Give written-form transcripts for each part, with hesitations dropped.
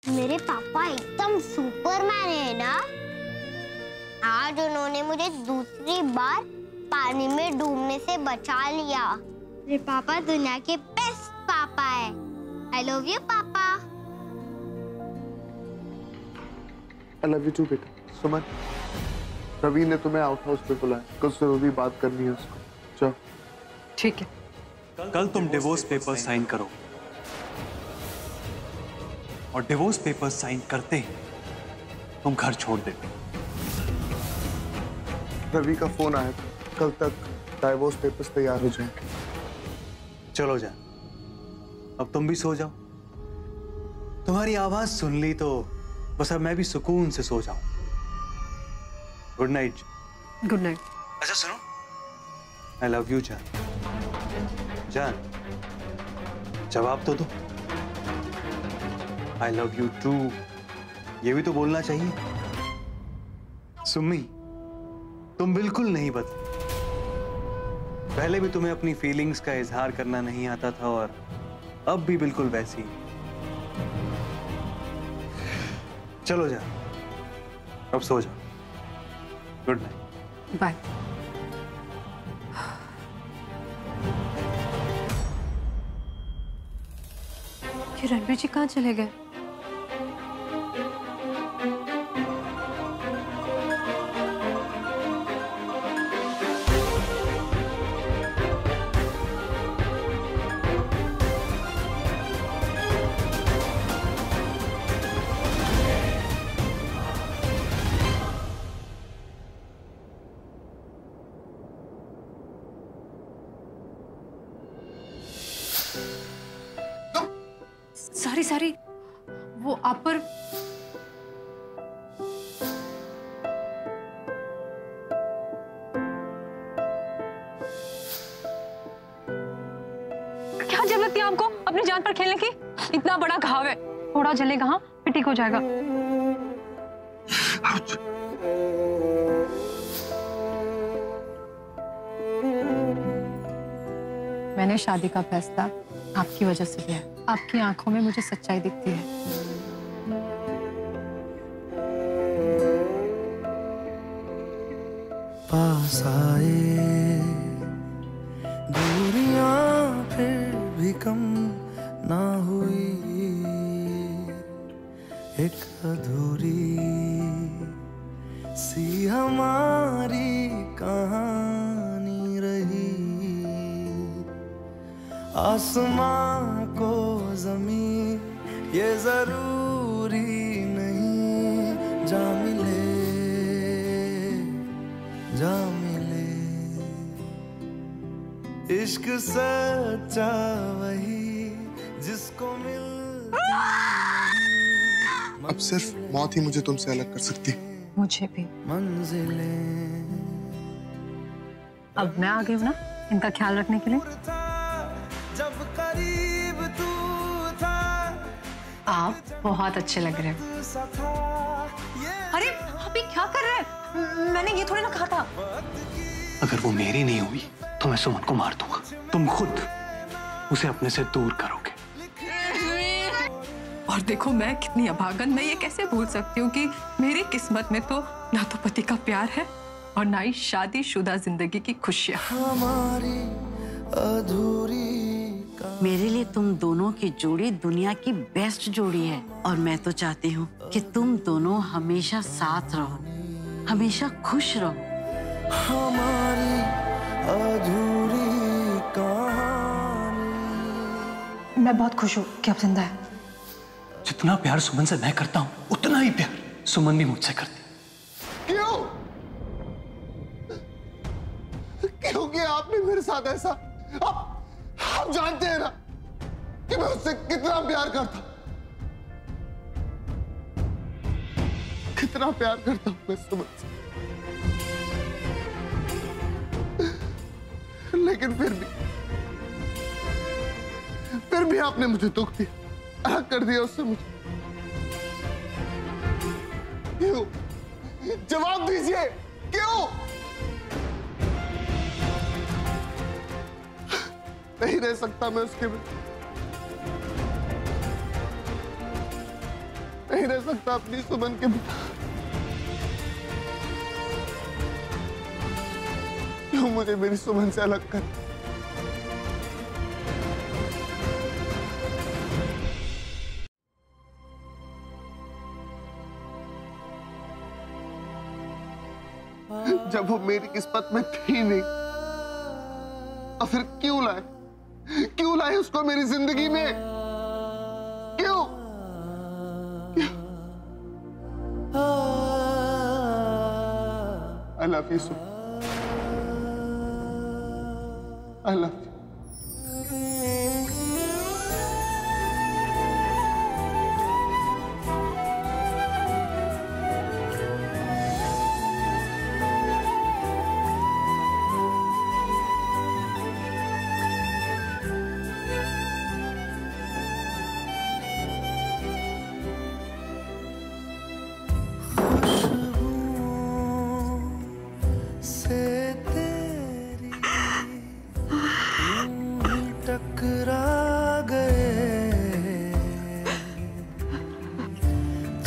मेरे पापा एकदम सुपरमैन है ना। आज उन्होंने मुझे दूसरी बार पानी में डूबने से बचा लिया। मेरे पापा दुनिया के बेस्ट पापा है। आई लव यू पापा। आई लव यू टू बेटा। सुमन, रवि ने तुम्हें आउट हाउस पे बुलाया, कुछ जरूरी बात करनी है उसको। जाओ। ठीक है। कल तुम डिवोर्स पेपर साइन करो और डिवोर्स पेपर साइन करते ही तुम घर छोड़ देते। रवि का फोन आया था, कल तक डाइवोर्स पेपर्स तैयार हो जाएंगे। चलो जा, अब तुम भी सो जाओ। तुम्हारी आवाज सुन ली तो बस अब मैं भी सुकून से सो जाऊं। Good night. Good night. अच्छा सुनो, आई लव यू जान। जान, जवाब तो दो। आई लव यू टू, ये भी तो बोलना चाहिए। सुम्मी, तुम बिल्कुल नहीं बदली। पहले भी तुम्हें अपनी फीलिंग्स का इजहार करना नहीं आता था और अब भी बिल्कुल वैसी। चलो जा, अब सो जाओ। Good night. बाय। ये रणवीर जी कहाँ चले गए? सारी वो आप पर क्या जरूरत थी आपको अपनी जान पर खेलने की? इतना बड़ा घाव है, थोड़ा जलेगा हाँ फिर ठीक हो जाएगा। मैंने शादी का फैसला आपकी वजह से लिया है। आपकी आंखों में मुझे सच्चाई दिखती है। पास आए दूरियां फिर भी कम ना हुई, एक अधूरी सी हमारी कहानी रही। आसमां को जमीन ये जरूरी नहीं, जा मिले जा मिले। इश्क सच्चा वही जिसको मिल। अब सिर्फ मौत ही मुझे तुमसे अलग कर सकती है। मुझे भी। मंजिलें अब मैं आ गई हूँ ना इनका ख्याल रखने के लिए। जब करीब तू था आप बहुत अच्छे लग रहे हैं। अरे अभी क्या कर रहे हैं? मैंने ये थोड़ी ना कहा था। अगर वो मेरी नहीं हुई तो मैं सुमन को मार दूंगा। तुम खुद उसे अपने से दूर करोगे। और देखो मैं कितनी अभागन, मैं ये कैसे भूल सकती हूँ कि मेरी किस्मत में तो ना तो पति का प्यार है और ना ही शादीशुदा जिंदगी की खुशियाँ। हमारी अधूरी। मेरे लिए तुम दोनों की जोड़ी दुनिया की बेस्ट जोड़ी है और मैं तो चाहती हूँ कि तुम दोनों हमेशा साथ रहो, हमेशा खुश रहो। हमारी अधूरी कहानी। मैं बहुत खुश हूँ कि आप जिंदा है। जितना प्यार सुमन से मैं करता हूँ उतना ही प्यार सुमन भी मुझसे करती। क्यों क्यों किया आपने मेरे साथ ऐसा? आप जानते हैं ना कि मैं उससे कितना प्यार करता हूं, कितना प्यार करता हूं मैं सुमन से। लेकिन फिर भी आपने मुझे दुख दिया, अलग कर दिया उससे मुझे। क्यों? जवाब दीजिए, क्यों? नहीं रह सकता मैं उसके बिना। नहीं रह सकता अपनी सुमन के बिना। क्यों मुझे मेरी सुमन से अलग कर? जब वो मेरी किस्मत में थी नहीं तो फिर क्यों लाए उसको मेरी जिंदगी में? क्यों? I love you, Suman. I love you.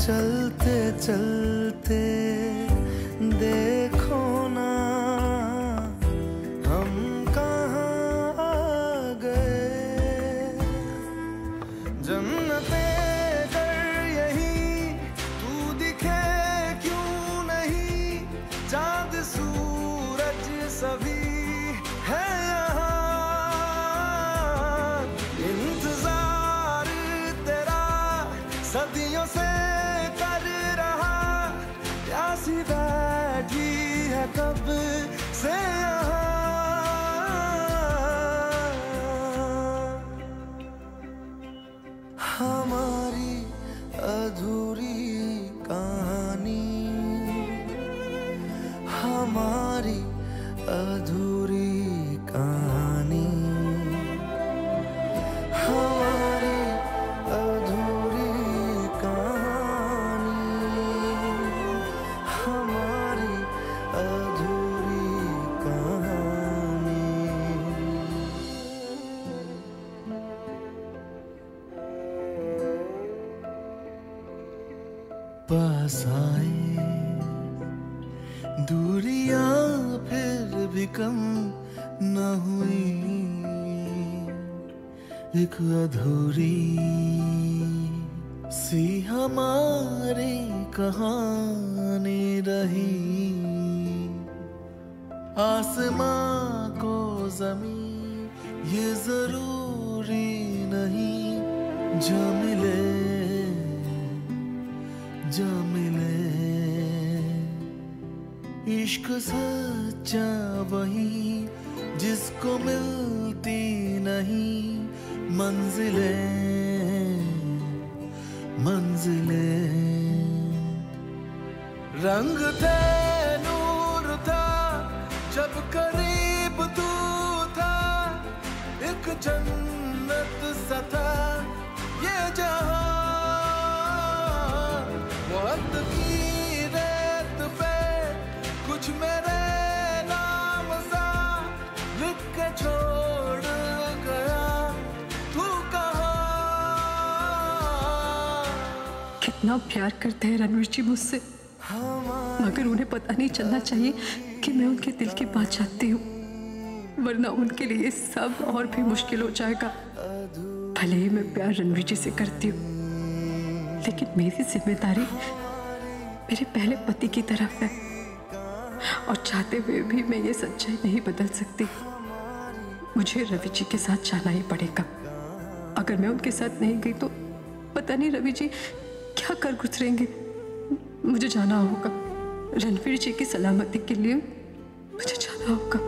चलते चलते देखो ना हम कहाँ आ गए। जन्नते कर यही तू दिखे क्यों नहीं, चाँद सूरज सभी है यहाँ। इंतजार तेरा सदियों से प्यासी बैठी है कब से यहाँ। हमारी अधूरी कहानी, हमारी अधूरी कहानी, हमारी अधूरी कहानी, हमारी अधूरी कहानी। पास आए दूरियां फिर भी कम न हुई, एक अधूरी सी हमारी कहानी रही। आसमां को ज़मीन ये जरूरी नहीं, जो मिले जो मिले। इश्क सच्चा वही जिसको मिलती नहीं मंजिलें मंजिलें। रंग थे नूर था जब करीब तू था, एक जन्नत सा था ये जहां। वक्त की रेत पे कुछ मेरे नाम सा लिख के छोड़ गया तू कहाँ। कितना प्यार करते हैं रणवीर जी मुझसे, मगर उन्हें पता नहीं चलना चाहिए कि मैं उनके दिल की बात जानती हूँ, वरना उनके लिए सब और भी मुश्किल हो जाएगा। भले ही मैं प्यार रणवीर जी से करती हूँ, लेकिन मेरी जिम्मेदारी मेरे पहले पति की तरफ है, और चाहते हुए भी मैं ये सच्चाई नहीं बदल सकती। मुझे रवि जी के साथ जाना ही पड़ेगा। अगर मैं उनके साथ नहीं गई तो पता नहीं रवि जी क्या कर गुजरेंगे। मुझे जाना होगा, रणवीर जी की सलामती के लिए मुझे जाना होगा।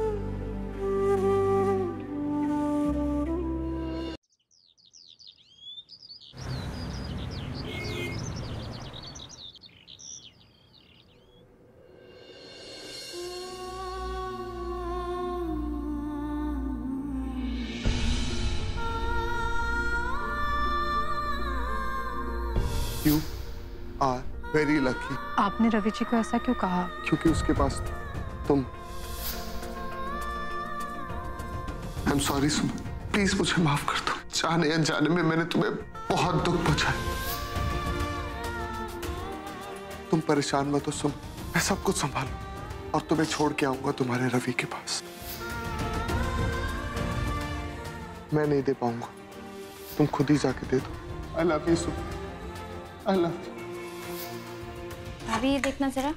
You are very lucky. आपने रवि जी को ऐसा क्यों कहा? क्योंकि उसके पास तुम। I'm sorry सुमन, प्लीज मुझे माफ कर दो। जाने अनजाने में मैंने तुम्हें बहुत दुख पहुंचाया। तुम परेशान मत हो सुम, मैं सब कुछ संभालू और तुम्हें छोड़ के आऊंगा तुम्हारे रवि के पास। मैं नहीं दे पाऊंगा, तुम खुद ही जाके दे दो। I love you sum, I love you. भाभी ये देखना जरा,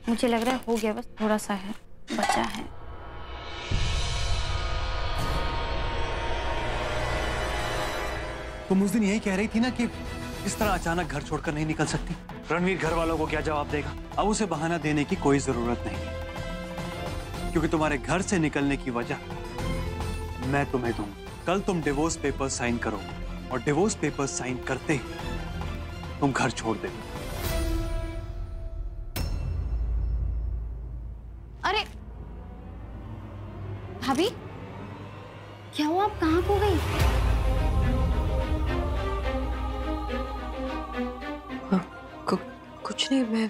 मुझे लग रहा है हो गया, बस थोड़ा सा है बचा है। तुम उस दिन यही कह रही थी ना कि इस तरह अचानक घर छोड़कर नहीं निकल सकती। रणवीर घर वालों को क्या जवाब देगा? अब उसे बहाना देने की कोई जरूरत नहीं है, क्योंकि तुम्हारे घर से निकलने की वजह मैं तुम्हें दूंगा। कल तुम डिवोर्स पेपर साइन करो और डिवोर्स पेपर साइन करते ही तुम घर छोड़ दे। अरे भाभी क्या हुआ, आप कहाँ खो गई? कुछ नहीं,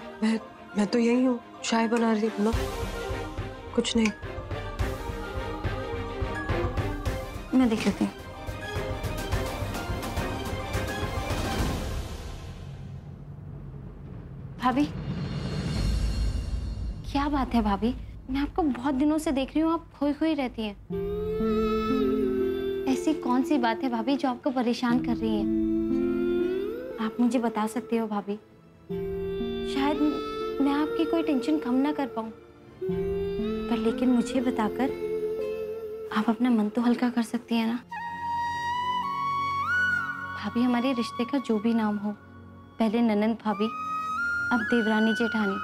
मैं तो यही हूँ, चाय बना रही हूँ ना, कुछ नहीं। मैं देख लेती हूँ। भाभी क्या बात है भाभी, मैं आपको बहुत दिनों से देख रही हूँ, आप खोई खोई रहती हैं। ऐसी कौन सी बात है भाभी जो आपको परेशान कर रही है? आप मुझे बता सकते हो भाभी, शायद मैं आपकी कोई टेंशन कम ना कर पाऊं, पर लेकिन मुझे बताकर आप अपना मन तो हल्का कर सकती हैं ना। भाभी हमारे रिश्ते का जो भी नाम हो, पहले ननंद भाभी, अब देवरानी जेठानी,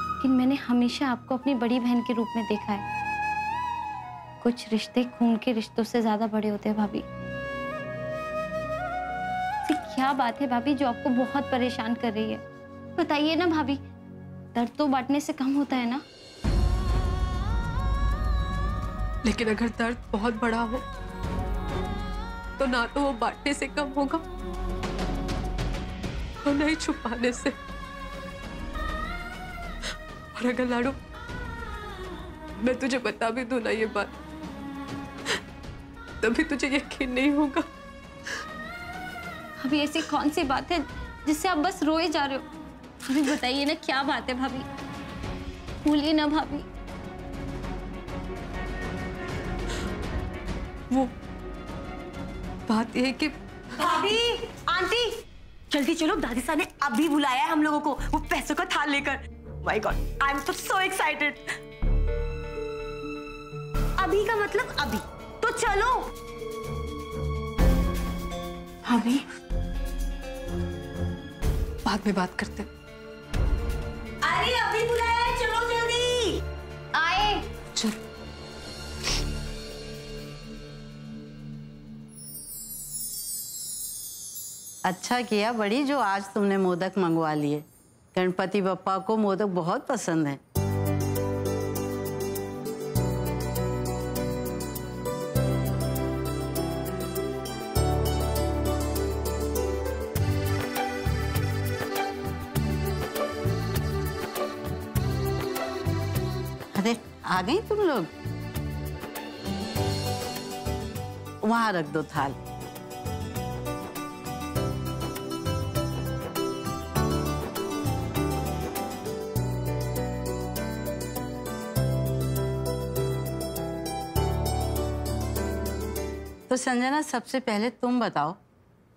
लेकिन मैंने हमेशा आपको अपनी बड़ी बहन के रूप में देखा है। कुछ रिश्ते खून के रिश्तों से ज्यादा बड़े होते हैं भाभी। क्या बात है भाभी जो आपको बहुत परेशान कर रही है? बताइए ना भाभी, दर्द तो बांटने से कम होता है ना। लेकिन अगर दर्द बहुत बड़ा हो तो ना तो वो बांटने से कम होगा और नहीं छुपाने से। और अगर लाडू मैं तुझे बता भी दूं ना ये बात, तभी तुझे यकीन नहीं होगा। अभी ऐसी कौन सी बात है जिससे आप बस रोए जा रहे हो? अभी बताइए ना क्या बात है भाभी, भूलिए ना भाभी। वो बात यह है कि भाभी, आंटी, जल्दी चलो, दादी साहब ने अभी बुलाया है हम लोगों को, वो पैसों का थाल लेकर। My God, I am so excited. अभी का मतलब अभी, तो चलो। भाभी बाद में बात करते। अरे अभी बुलाया है, चलो जल्दी। आए चल। अच्छा किया बड़ी जो आज तुमने मोदक मंगवा लिए। गणपति बप्पा को मोदक बहुत पसंद है। अरे आ गई तुम लोग, वहां रख दो थाल। तो संजना, सबसे पहले तुम बताओ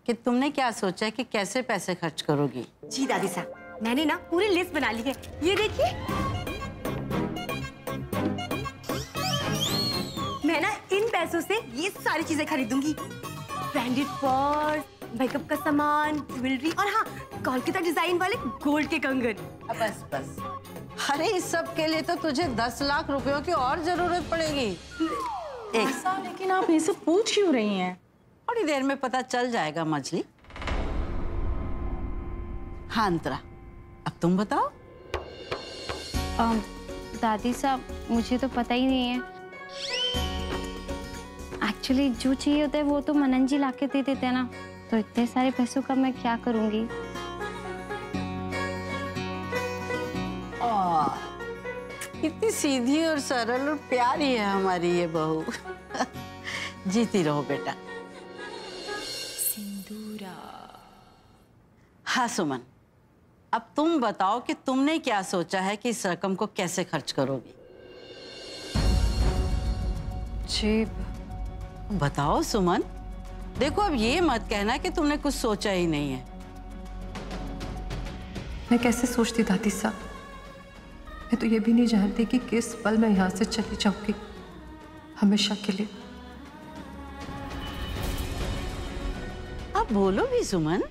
कि तुमने क्या सोचा है कि कैसे पैसे खर्च करोगी? जी दादी साहब, मैंने ना पूरी लिस्ट बना ली है, ये देखिए। मैं ना इन पैसों से ये सारी चीजें खरीदूंगी, ब्रांडेड पर्स, मेकअप का सामान, ज्वेलरी और हाँ, कोलकाता डिजाइन वाले गोल्ड के कंगन। बस बस, अरे इस सब के लिए तो तुझे 10 लाख रुपयों की और जरूरत पड़ेगी। लेकिन आप ये सब पूछ क्यों रही हैं? थोड़ी देर में पता चल जाएगा मछली। हाँ अंतरा, अब तुम बताओ। दादी साहब, मुझे तो पता ही नहीं है। एक्चुअली जो चाहिए होता है वो तो मनन जी लाके दे देते हैं ना, तो इतने सारे पैसों का मैं क्या करूंगी? कितनी सीधी और सरल और प्यारी है हमारी ये बहू। जीती रहो बेटा। सिंदूरा। हाँ सुमन, अब तुम बताओ कि तुमने क्या सोचा है कि इस रकम को कैसे खर्च करोगी? जी बताओ सुमन। देखो अब ये मत कहना कि तुमने कुछ सोचा ही नहीं है। मैं कैसे सोचती दादी साहब, मैं तो ये भी नहीं जानती कि किस पल मैं यहाँ से चली जाऊंगी हमेशा के लिए। अब बोलो भी सुमन।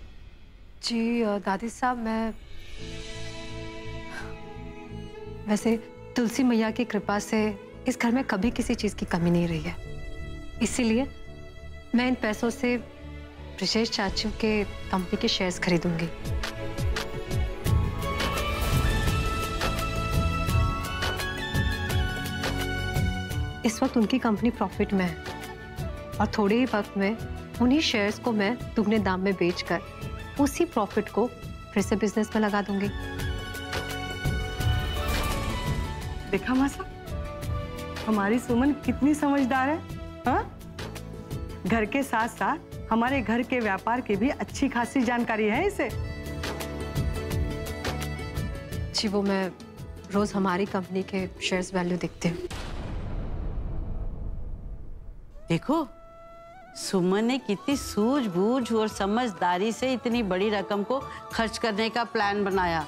जी दादी साहब, मैं वैसे तुलसी मैया की कृपा से इस घर में कभी किसी चीज की कमी नहीं रही है, इसीलिए मैं इन पैसों से ब्रिजेश चाचू के कंपनी के शेयर्स खरीदूंगी। इस वक्त उनकी कंपनी प्रॉफिट में है और थोड़े ही वक्त में उन्हीं शेयर्स को मैं दुगने दाम में बेचकर उसी प्रॉफिट को फिर से बिजनेस में लगा दूंगी। देखा मासा, हमारी सुमन कितनी समझदार है। हाँ? घर के साथ साथ हमारे घर के व्यापार की भी अच्छी खासी जानकारी है इसे। जी वो मैं रोज हमारी कंपनी के शेयर्स वैल्यू देखती हूँ। देखो सुमन ने कितनी सूझबूझ और समझदारी से इतनी बड़ी रकम को खर्च करने का प्लान बनाया।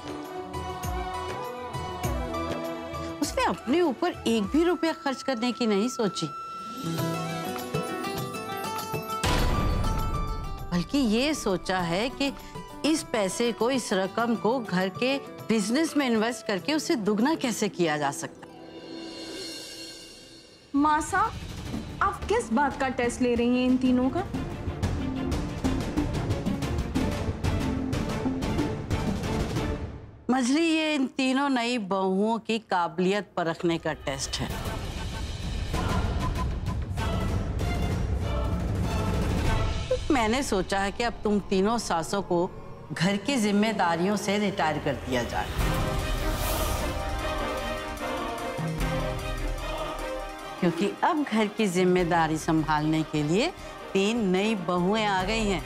उसने अपने ऊपर एक भी रुपया खर्च करने की नहीं सोची, बल्कि ये सोचा है कि इस पैसे को, इस रकम को घर के बिजनेस में इन्वेस्ट करके उसे दुगना कैसे किया जा सकता। मासा, आप किस बात का टेस्ट ले रही हैं इन तीनों का? मजली, ये इन तीनों नई बहुओं की काबिलियत परखने का टेस्ट है। मैंने सोचा है कि अब तुम तीनों सासों को घर की जिम्मेदारियों से रिटायर कर दिया जाए। क्योंकि अब घर की जिम्मेदारी संभालने के लिए 3 नई बहुएं आ गई हैं।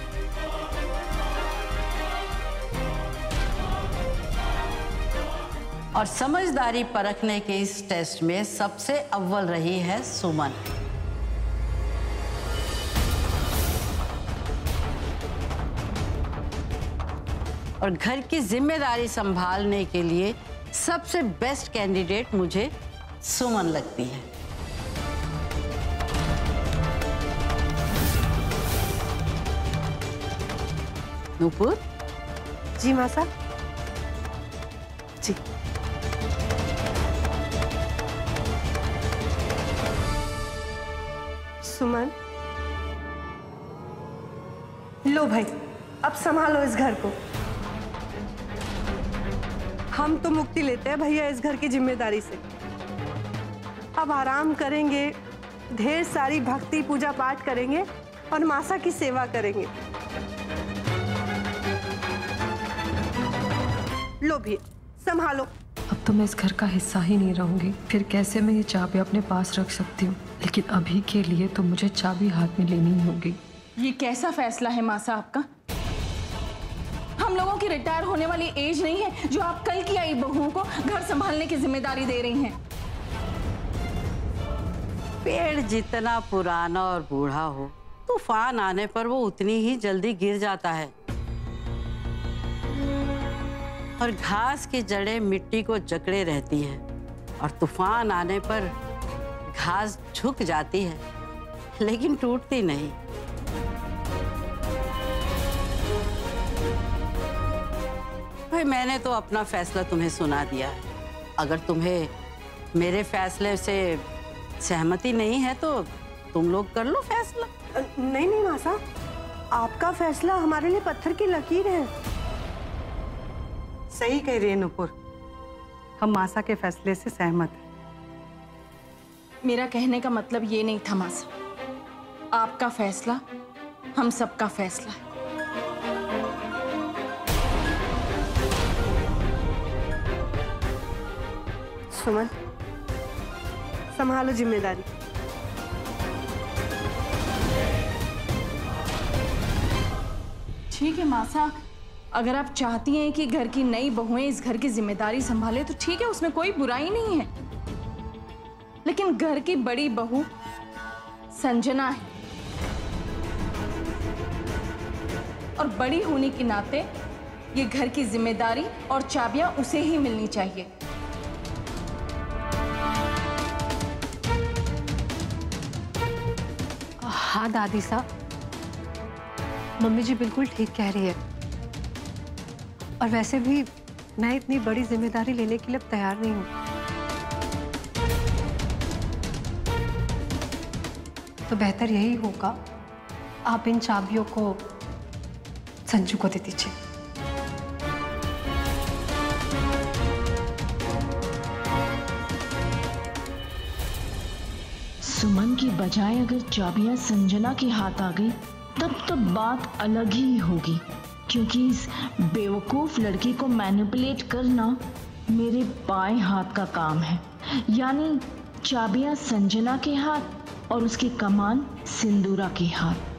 और समझदारी परखने के इस टेस्ट में सबसे अव्वल रही है सुमन। और घर की जिम्मेदारी संभालने के लिए सबसे बेस्ट कैंडिडेट मुझे सुमन लगती है। नूपुर। जी मासा। जी। सुमन, लो भाई, अब संभालो इस घर को। हम तो मुक्ति लेते हैं भैया इस घर की जिम्मेदारी से। अब आराम करेंगे, ढेर सारी भक्ति पूजा पाठ करेंगे और मासा की सेवा करेंगे। लो भी संभालो। अब तो मैं इस घर का हिस्सा ही नहीं रहूंगी, फिर कैसे मैं ये चाबी अपने पास रख सकती हूँ? लेकिन अभी के लिए तो मुझे चाबी हाथ में लेनी ही होगी। ये कैसा फैसला है मासा आपका? हम लोगों की रिटायर होने वाली एज नहीं है जो आप कल की आई बहुओं को घर संभालने की जिम्मेदारी दे रही हैं। पेड़ जितना पुराना और बूढ़ा हो, तूफान आने पर वो उतनी ही जल्दी गिर जाता है। और घास की जड़ें मिट्टी को जकड़े रहती है और तूफान आने पर घास झुक जाती है लेकिन टूटती नहीं। भाई मैंने तो अपना फैसला तुम्हें सुना दिया है। अगर तुम्हें मेरे फैसले से सहमति नहीं है तो तुम लोग कर लो फैसला। नहीं नहीं मासा, आपका फैसला हमारे लिए पत्थर की लकीर है। सही कह रही है नुपुर, हम मासा के फैसले से सहमत हैं। मेरा कहने का मतलब ये नहीं था मासा, आपका फैसला हम सबका फैसला है। सुमन, संभालो जिम्मेदारी। ठीक है मासा, अगर आप चाहती हैं कि घर की नई बहुएं इस घर की जिम्मेदारी संभाले तो ठीक है, उसमें कोई बुराई नहीं है। लेकिन घर की बड़ी बहू संजना है और बड़ी होने के नाते ये घर की जिम्मेदारी और चाबियां उसे ही मिलनी चाहिए। हाँ दादी साहब, मम्मी जी बिल्कुल ठीक कह रही है। और वैसे भी मैं इतनी बड़ी जिम्मेदारी लेने के लिए अब तैयार नहीं हूँ। तो बेहतर यही होगा आप इन चाबियों को संजू को दे दीजिए। सुमन की बजाय अगर चाबियां संजना के हाथ आ गई तब तो बात अलग ही होगी, क्योंकि इस बेवकूफ लड़की को मैनिपुलेट करना मेरे बाएं हाथ का काम है। यानी चाबियां संजना के हाथ और उसकी कमान सिंदूरा के हाथ।